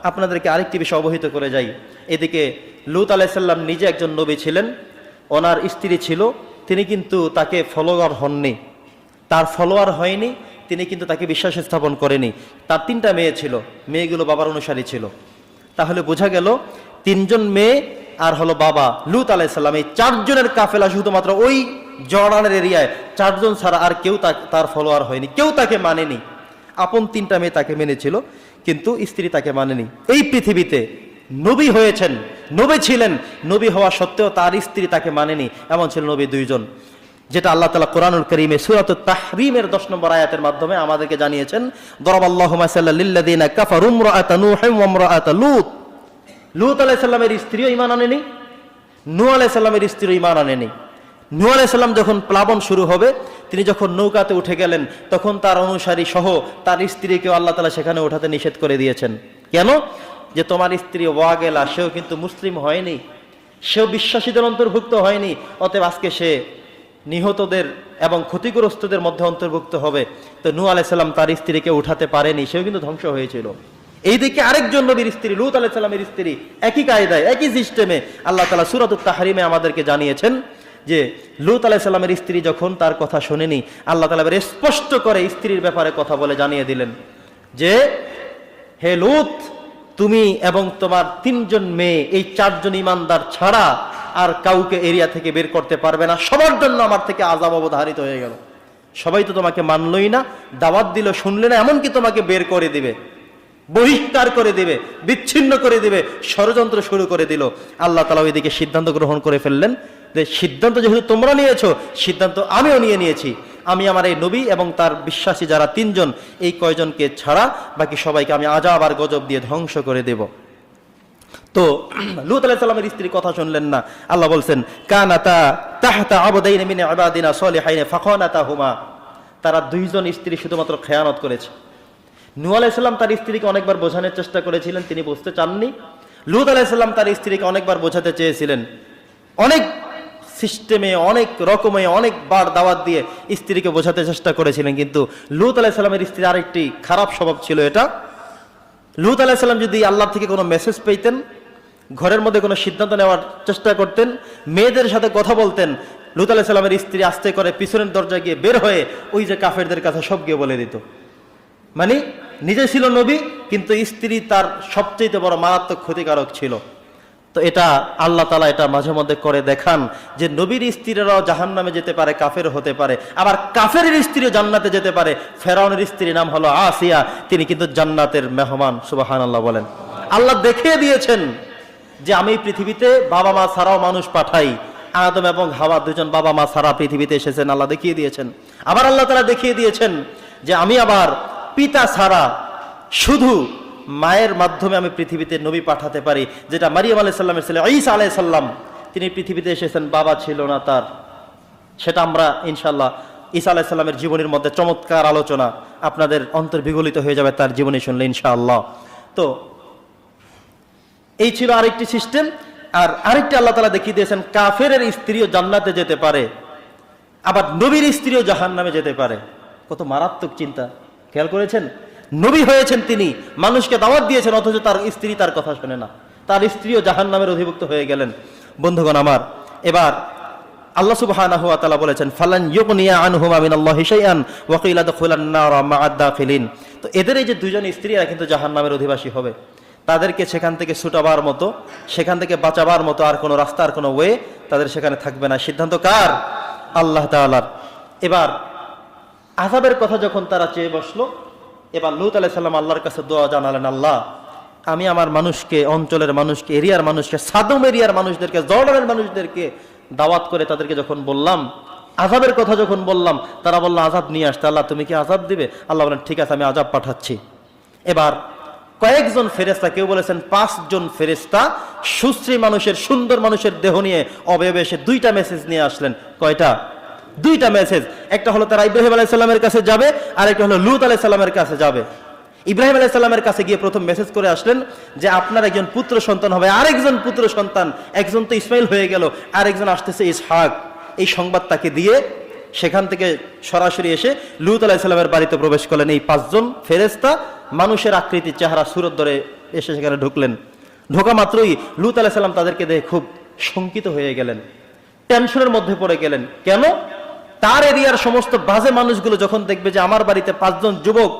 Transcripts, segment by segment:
আপনাদেরকে আরেকটি বিষয় অবহিত করে যাই। এদিকে লূত আলাইহিস সালাম নিজে একজন নবী ছিলেন, ওনার স্ত্রী ছিল, তিনি কিন্তু তাকে ফলোয়ার হননি, তার ফলোয়ার হয়নি, তিনি কিন্তু তাকে বিশ্বাস স্থাপন করেনি। তার 3টা মেয়ে ছিল, মেয়েগুলো বাবার অনুসারী ছিল। তাহলে বোঝা গেল 3জন মেয়ে আর হলো বাবা লূত আলাইহিস সালাম, এই 4 জনের কাফেলা শুধুমাত্র ওই জর্ডানের এরিয়ায় 4 জন ছাড়া আর কেউ তার ফলোয়ার হয়নি, কেউ তাকে মানেনি। আপন 3টা মেয়ে তাকে মেনেছিল, কিন্তু স্ত্রী তাকে মানেনি। এই পৃথিবীতে নবী হয়েছেন, নবী ছিলেন, নবী হওয়া সত্ত্বেও তার স্ত্রী তাকে মানেনি, এমন ছিল নবী 2 জন। যেটা আল্লাহ তাআলা কোরআনুল কারীমে সূরাতুত তাহরীমের 10 নম্বর আয়াতের মাধ্যমে আমাদেরকে জানিয়েছেন, দরাবাল্লাহু মাসাল্লাল লিল্লাযিনা কাফারু ইমরাআতা নূহিন ওয়া ইমরাআতা লূত। লূত আলাইহিস সালামের স্ত্রীও ঈমান আনেনি, নূহ আলাইহিস সালামের স্ত্রীও ঈমান আনেনি। নূহ আলাইহিস সালাম যখন প্লাবন শুরু হবে, তিনি যখন নৌকাতে উঠে গেলেন, তখন তার অনুসারী সহ তার স্ত্রীকেও আল্লাহ তাআলা সেখানে ওঠাতে নিষেধ করে দিয়েছেন। কেন? যে তোমার স্ত্রী ওয়াগেলা, সেও কিন্তু মুসলিম হয়নি, সেও বিশ্বাসীদের অন্তর্ভুক্ত হয়নি, অতএব আজকে সে নিহতদের এবং ক্ষতিগ্রস্তদের মধ্যে অন্তর্ভুক্ত হবে। তো নূহ আলাইহিস সালাম তার স্ত্রীকে উঠাতে পারেনি, সেও কিন্তু ধ্বংস হয়েছিল। এইদিকে আরেকজন নবীর স্ত্রী লূত আলাইহিস সালামের স্ত্রী একই কায়দায়, একই সিস্টেমে আল্লাহ তাআলা সূরাতুত তাহরীমে আমাদেরকে জানিয়েছেন যে লূত আলাইহিস সালামের স্ত্রী যখন তার কথা শোনেনি, আল্লাহ তাআলা স্পষ্ট করে স্ত্রীর ব্যাপারে কথা বলে জানিয়ে দিলেন যে হে লূত, তুমি এবং তোমার 3জন মেয়ে, এই 4 জন ঈমানদার ছাড়া আর কাউকে এরিয়া থেকে বের করতে পারবে না। সবার জন্য আমার থেকে আযাব অবধারিত হয়ে গেল। সবাই তো তোমাকে মানলই না, দাওয়াত দিল শুনলে না, এমনকি তোমাকে বের করে দিবে, বহিষ্কার করে দিবে, বিচ্ছিন্ন করে দিবে, ষড়যন্ত্র শুরু করে দিল। আল্লাহ তাআলা ওইদিকে সিদ্ধান্ত গ্রহণ করে ফেললেন যে সিদ্ধান্ত যেহেতু তোমরা নিয়েছো, সিদ্ধান্ত আমিও নিয়েছি। আমি আমার এই নবী এবং তার বিশ্বাসী যারা 3 জন, এই কয়জনকে ছাড়া বাকি সবাইকে আমি আযাব আর গজব দিয়ে ধ্বংস করে দেব। তো লূত আলাইহিস সালামের স্ত্রী কথা শুনলেন না। আল্লাহ বলছেন, কানাতা তাহতা আবদাইন মিন ইবাদিনা সলিহাইন ফাখানাতাহুমা। তারা 2 জন স্ত্রী শুধুমাত্র খেয়ানত করেছে। নূহ আলাইহিস সালাম তার স্ত্রীকে অনেকবার বোঝানোর চেষ্টা করেছিলেন, তিনি বুঝতে চাননি। লূত আলাইহিস সালাম তার স্ত্রীকে অনেকবার বোঝাতে চেয়েছিলেন, অনেক সিস্টেমে, অনেক রকমে, অনেকবার দাওয়াত দিয়ে স্ত্রীকে বোঝাতে চেষ্টা করেছিলেন। কিন্তু লূত আলাইহিস সালামের স্ত্রীর আরেকটি খারাপ স্বভাব ছিল এটা। লূত আলাইহিস সালাম যদি আল্লাহ থেকে কোনো মেসেজ পেতেন, ঘরের মধ্যে কোনো সিদ্ধান্ত নেওয়ার চেষ্টা করতেন, মেয়েদের সাথে কথা বলতেন, লূত আলাইহিস সালামের স্ত্রী আস্তে করে পিছনের দরজায় গিয়ে বের হয়ে ওই যে কাফেরদের কাছে সব গিয়ে বলে দিত। মানে নিজে ছিল নবী, কিন্তু স্ত্রী তার সবচেয়ে বড় মারাত্মক ক্ষতিকারক ছিল। তো এটা আল্লাহ তাআলা এটা মাঝে মধ্যে করে দেখান যে নবীর স্ত্রীরাও জাহান্নামে যেতে পারে, কাফের হতে পারে, আবার কাফেরের স্ত্রীও জান্নাতে যেতে পারে। ফেরাউনের স্ত্রীর নাম হলো আসিয়া, তিনি কিন্তু জান্নাতের মেহমান। সুবহানাল্লাহ বলেন। আল্লাহ দেখিয়ে দিয়েছেন যে আমি পৃথিবীতে বাবা মা ছাড়াও মানুষ পাঠাই। আদম এবং হাওয়া 2 জন বাবা মা ছাড়া পৃথিবীতে এসেছেন, আল্লাহ দেখিয়ে দিয়েছেন। আবার আল্লাহ তাআলা দেখিয়ে দিয়েছেন যে আমি আবার পিতা ছাড়া শুধু মায়ের মাধ্যমে আমি পৃথিবীতে নবী পাঠাতে পারি। যেটা মারিয়াম আলাইহিস সালামের ছেলে ঈসা আলাইহিস সালাম, তিনি পৃথিবীতে এসেছেন, বাবা ছিল না তার। সেটা আমরা ইনশাআল্লাহ ঈসা আলাইহিস সালামের জীবনীর মধ্যে চমৎকার আলোচনা, আপনাদের অন্তর বিগলিত হয়ে যাবে তার জীবনী শুনলে ইনশাআল্লাহ। তো এই ছিল আরেকটি সিস্টেম। আর আরেকটি আল্লাহ তাআলা দেখিয়ে দিয়েছেন কাফেরের স্ত্রীও জান্নাতে যেতে পারে, আবার নবীর স্ত্রীও জাহান্নামে যেতে পারে। কত মারাত্মক চিন্তা, খেয়াল করেছেন? নবী হয়েছেন তিনি, মানুষকে দাওয়াত দিয়েছেন, অথচ তার স্ত্রী তার কথা শোনে না, তার স্ত্রীও জাহান্নামের অধিভুক্ত হয়ে গেলেন। বন্ধুগণ আমার, এবার আল্লাহ সুবহানাহু ওয়া তাআলা বলেছেন, ফালান ইউগনিয়া আনহুমা মিনাল্লাহি শাইআন ওয়া কিলা দুখুলান নার মা'আদ দাখিলিন। তো এদের এই যে 2 জন স্ত্রীরা কিন্তু জাহান্নামের অধিবাসী হবে। তাদেরকে সেখান থেকে ছুটাবার মতো, সেখান থেকে বাঁচাবার মতো আর কোনো রাস্তা, আর কোনো ওয়ে তাদের সেখানে থাকবে না। সিদ্ধান্ত কার? আল্লাহ তাআলার। এবার আযাবের কথা যখন তারা চেয়ে বসলো, এবার লূত আলাইহিস সালাম আল্লাহর কাছে দোয়া জানালেন, আল্লাহ আমি আমার মানুষকে, অঞ্চলের মানুষকে, এরিয়ার মানুষকে, সাদম এরিয়ার মানুষদেরকে, জর্ডানের মানুষদেরকে দাওয়াত করে তাদেরকে যখন বললাম, আযাবের কথা যখন বললাম, তারা বলল আযাব নিয়ে আসতে। আল্লাহ তুমি কি আযাব দিবে? আল্লাহ বলেন ঠিক আছে, আমি আযাব পাঠাচ্ছি। এবার কয়েকজন ফেরেশতা, কেউ বলেছেন 5 জন ফেরেশতা সুশ্রী মানুষের, সুন্দর মানুষের দেহ নিয়ে অবয়বে এসে 2টা মেসেজ নিয়ে আসলেন। কয়টা? 2টা মেসেজ। একটা হলো তারা ইব্রাহিম আলাইহিস সালামের কাছে যাবে, আর একটা হলো লূত আলাইহিস সালামের কাছে যাবে। ইব্রাহিম আলাইহিস সালামের কাছে গিয়ে প্রথম মেসেজ করে আসলেন যে আপনার একজন পুত্র সন্তান হবে, আরেকজন পুত্র সন্তান, একজন তো ইসমাইল হয়ে গেল, আরেকজন আসতেছে ইসহাক। এই সংবাদ তাকে দিয়ে সেখান থেকে সরাসরি এসে লূত আলাইহিস সালামের বাড়িতে প্রবেশ করলেন এই 5 জন ফেরেশতা। মানুষের আকৃতি, চেহারা, সুরত ধরে এসে সেখানে ঢুকলেন। ঢোকা মাত্রই লূত আলাইহিস সালাম তাদেরকে দেখে খুব শঙ্কিত হয়ে গেলেন, টেনশনের মধ্যে পড়ে গেলেন। কেন? তার এরিয়ার সমস্ত বাজে মানুষগুলো যখন দেখবে যে আমার বাড়িতে 5 জন যুবক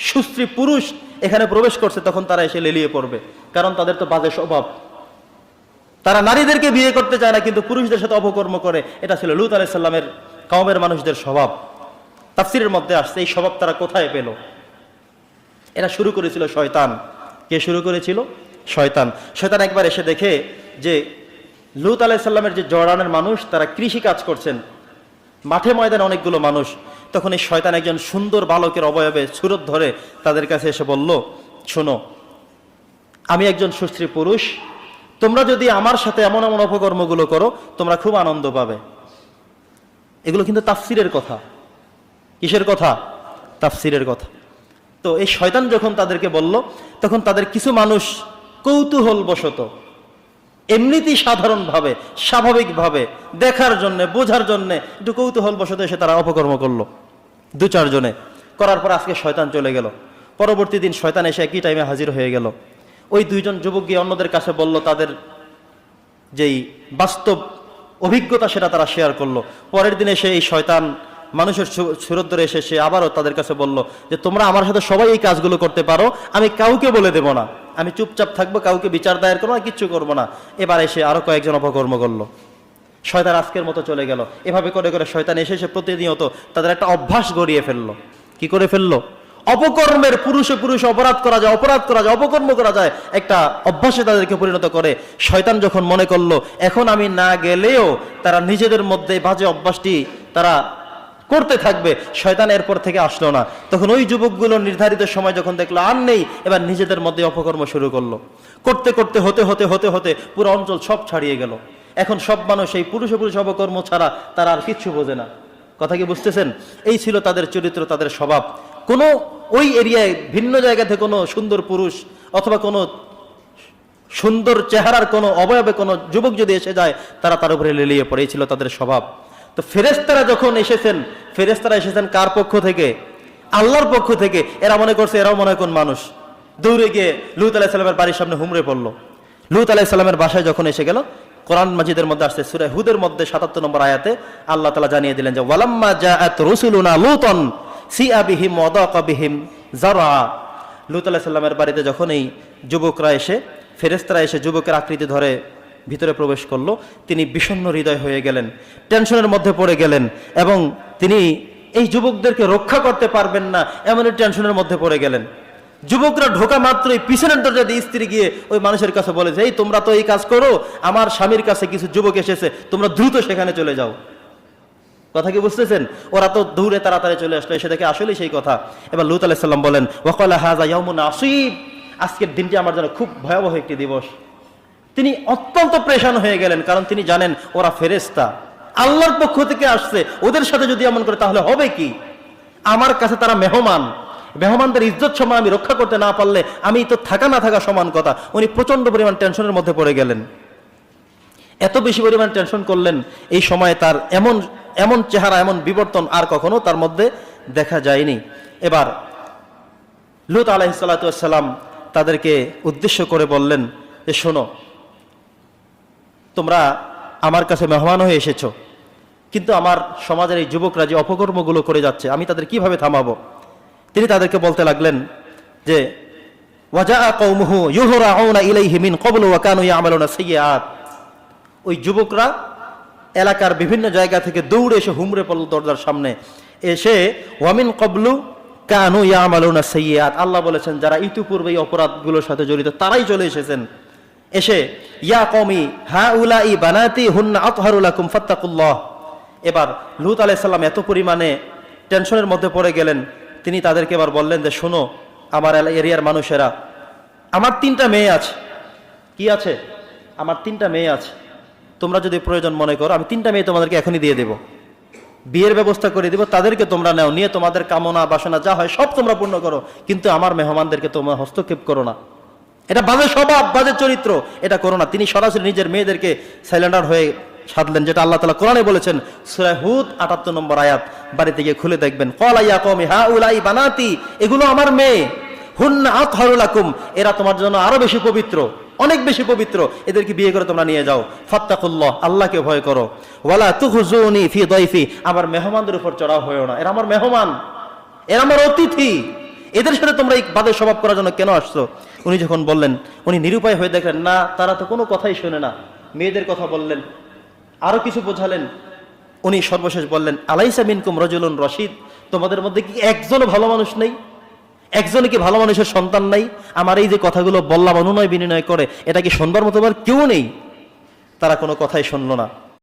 সুস্ত্রী পুরুষ এখানে প্রবেশ করছে, তখন তারা এসে লেলিয়ে পড়বে, কারণ তাদের তো বাজে স্বভাব। তারা নারীদেরকে বিয়ে করতে চায় না, কিন্তু পুরুষদের সাথে অপকর্ম করে। এটা ছিল লূত আলাইহিস সালামের কওমের মানুষদের স্বভাব। তাফসীরের মধ্যে আসছে এই স্বভাব তারা কোথায় পেল? এটা শুরু করেছিল শয়তান। কে শুরু করেছিল? শয়তান। শয়তান একবার এসে দেখে যে লূত আলাইহিস সালামের যে জর্ডানের মানুষ তারা কৃষি কাজ করছেন, মাঠে ময়দানে অনেকগুলো মানুষ। তখন এই শয়তান একজন সুন্দর বালকের অবয়বে সুরত ধরে তাদের কাছে এসে বলল, শোনো, আমি একজন সুস্ত্রী পুরুষ, তোমরা যদি আমার সাথে এমন এমন অপকর্মগুলো করো তোমরা খুব আনন্দ পাবে। এগুলো কিন্তু তাফসীরের কথা। কিসের কথা? তাফসীরের কথা। তো এই শয়তান যখন তাদেরকে বলল, তখন তাদের কিছু মানুষ কৌতূহল বশত, এমনিতেই সাধারণভাবে স্বাভাবিকভাবে দেখার জন্য বোঝার জন্য একটু কৌতূহল বশত এসে তারা অপকর্ম করলো 2-4 জনে। করার পর আজকে শয়তান চলে গেল। পরবর্তী দিন শয়তান এসে একই টাইমে হাজির হয়ে গেল। ওই 2 জন যুবক গিয়ে অন্যদের কাছে বলল, তাদের যেই বাস্তব অভিজ্ঞতা সেটা তারা শেয়ার করলো। পরের দিনে সে এই শয়তান মানুষের সুরত ধরে এসে সে আবারও তাদের কাছে বলল যে তোমরা আমার সাথে সবাই এই কাজগুলো করতে পারো, আমি কাউকে বলে দেব না, আমি চুপচাপ থাকবো, কাউকে বিচার দায়ের করবো না, কিচ্ছু করবো না। এবার এসে আরো কয়েকজন অপকর্ম করলো। শয়তান আজকের মতো চলে গেল। এভাবে করে করে শয়তান এসে এসে প্রতিনিয়ত তাদের একটা অভ্যাস গড়িয়ে ফেললো। কি করে ফেললো? অপকর্মের, পুরুষে পুরুষে অপরাধ করা যায়, অপকর্ম করা যায়, একটা অভ্যাসে তাদেরকে পরিণত করে। শয়তান যখন মনে করলো এখন আমি না গেলেও তারা নিজেদের মধ্যে বাজে অভ্যাসটি তারা করতে থাকবে, শয়তান এরপর থেকে আসলো না। তখন ওই যুবকগুলো নির্ধারিত সময় যখন দেখলো আর নেই, এবার নিজেদের মধ্যে অপকর্ম শুরু করলো। করতে করতে হতে হতে হতে হতে পুরো অঞ্চল সব ছাড়িয়ে গেল। এখন সব মানুষ এই পুরুষে পুরুষ অপকর্ম ছাড়া তারা আর কিচ্ছু বোঝে না। কথা কি বুঝতেছেন? এই ছিল তাদের চরিত্র, তাদের স্বভাব। কোনো ওই এরিয়ায় ভিন্ন জায়গা থেকে কোনো সুন্দর পুরুষ অথবা কোনো সুন্দর চেহারার কোনো অবয়বে কোনো যুবক যদি এসে যায়, তারা তার উপরে লেলিয়ে পড়ে। ছিল তাদের স্বভাব। তো ফেরেশতারা যখন এসেছেন, ফেরেশতারা এসেছেন কার পক্ষ থেকে? আল্লাহর পক্ষ থেকে। এরা মনে করছে এরাও মনে হয় কোন মানুষ, দৌড়ে গিয়ে লূত আলাইহিস সালামের বাড়ির সামনে হুমড়ে পড়লো। লূত আলাইহিস সালামের বাসায় যখন এসে গেল, কোরআন মাজিদের মধ্যে আসছে সূরা হুদের মধ্যে ৭৭ নম্বর আয়াতে আল্লাহ তাআলা জানিয়ে দিলেন যে ওয়ালাম্মা জাআত রুসুলুনা লূতন সিআ বিহিম ওয়া দাকা বিহিম যারআ। লূত আলাইহিস সালামের বাড়িতে যখন এই যুবকরা এসে, ফেরেশতারা এসে যুবকের আকৃতি ধরে ভিতরে প্রবেশ করলো, তিনি বিষণ্ণ হৃদয় হয়ে গেলেন, টেনশনের মধ্যে পড়ে গেলেন, এবং তিনি এই যুবকদেরকে রক্ষা করতে পারবেন না এমন টেনশনের মধ্যে পড়ে গেলেন। যুবকরা ঢোকা মাত্রই পিছনের দরজা দিয়ে স্ত্রী গিয়ে ওই মানুষের কাছে বলে যে এই তোমরা তো এই কাজ করো, আমার স্বামীর কাছে কিছু যুবক এসেছে, তোমরা দ্রুত সেখানে চলে যাও। কথা কি বুঝতেছেন? ওরা তো দৌড়ে তাড়াতাড়ি চলে আসলো, এসে দেখে আসলেই সেই কথা। এবার লূত আলাইহিস সালাম বলেন ওয়াকালা হাযা ইয়াউমুন আসীব, আজকের দিনটি আমার জন্য খুব ভয়াবহ একটি দিবস। তিনি অত্যন্ত পেরেশান হয়ে গেলেন, কারণ তিনি জানেন ওরা ফেরেশতা, আল্লাহর পক্ষ থেকে আসছে, ওদের সাথে যদি এমন করে তাহলে হবে কি? আমার কাছে তারা মেহমান, মেহমানদের ইজ্জত সম্মান আমি রক্ষা করতে না পারলে আমি তো থাকা না থাকা সমান কথা। উনি প্রচন্ড পরিমাণ টেনশনের মধ্যে পড়ে গেলেন। এত বেশি পরিমাণ টেনশন করলেন, এই সময় তার এমন এমন চেহারা, এমন বিবর্তন আর কখনো তার মধ্যে দেখা যায়নি। এবার লূত আলাইহিস সালাতু ওয়াস সালাম তাদেরকে উদ্দেশ্য করে বললেন যে শোনো, তোমরা আমার কাছে মেহমান হয়ে এসেছো, কিন্তু আমার সমাজের এই যুবকরা যে অপকর্মগুলো করে যাচ্ছে আমি তাদের কিভাবে থামাবো? তিনি তাদেরকে বলতে লাগলেন যে ওয়াজাআ কওমুহু ইউহরাউনা ইলাইহি মিন ক্বাবলু ওয়া কানু ইয়ামালুনা সাইয়্যাত। ওই যুবকরা এলাকার বিভিন্ন জায়গা থেকে দৌড়ে এসে হুমড়ে পড়ল দরজার সামনে, এসে ওয়া মিন ক্বাবলু কানু ইয়ামালুনা সাইয়্যাত, আল্লাহ বলেছেন যারা ইতিপূর্বে এই অপরাধগুলোর সাথে জড়িত তারাই চলে এসেছেন। এসে ইয়া কওমি হাউলাই বানাতি হুন্না আতহারু লাকুম ফাত্তাকুল্লাহ। এবার লূত আলাইহিস সালাম এত পরিমাণে টেনশনের মধ্যে পড়ে গেলেন, তিনি তাদেরকে এবার বললেন যে শোনো আমার এরিয়ার মানুষেরা, আমার 3টা মেয়ে আছে। কি আছে? আমার 3টা মেয়ে আছে। তোমরা যদি প্রয়োজন মনে করো আমি 3টা মেয়ে তোমাদেরকে এখনই দিয়ে দেব, বিয়ের ব্যবস্থা করে দিব, তাদেরকে তোমরা নাও, নিয়ে তোমাদের কামনা বাসনা যা হয় সব তোমরা পূর্ণ করো, কিন্তু আমার মেহমানদেরকে তোমরা হস্তক্ষেপ করো না। এটা বাজে স্বভাব, বাজে চরিত্র, এটা করো না। তিনি সরাসরি নিজের মেয়েদেরকে সাইলেন্ডার হয়ে সাধলেন, যেটা আল্লাহ তাআলা কোরআনে বলেছেন সূরা হুদ 78 নম্বর আয়াত, বাড়িতে গিয়ে খুলে দেখবেন। ক্বালা ইয়া কওমি হাউলাই বানাতি, এগুলো আমার মেয়ে। হুন্না আতহারু লাকুম, এরা তোমার জন্য আরো বেশি পবিত্র, অনেক বেশি পবিত্র, এদেরকে বিয়ে করে তোমরা নিয়ে যাও। ফাত্তাকুল্লাহ, আল্লাহকে ভয় করো। ওয়ালা তুখজুনি ফি দাইফি, আমার মেহমানদের উপর চড়াও হয়েও না, এরা আমার মেহমান, এরা আমার অতিথি, এদের সাথে তোমরা এই বাদের স্বভাব করার জন্য কেন আসছো? উনি যখন বললেন, উনি নিরুপায় হয়ে দেখলেন না তারা তো কোনো কথাই শোনে না, মেয়েদের কথা বললেন, আরো কিছু বোঝালেন। উনি সর্বশেষ বললেন, আলাইসা মিনকুম রাজুলুন রশিদ, তোমাদের মধ্যে কি একজনও ভালো মানুষ নেই? একজনে কি ভালো মানুষের সন্তান নাই? আমার এই যে কথাগুলো বললাম অনুনয় বিনিময় করে, এটা কি শুনবার মতো আর কেউ নেই? তারা কোনো কথাই শুনলো না।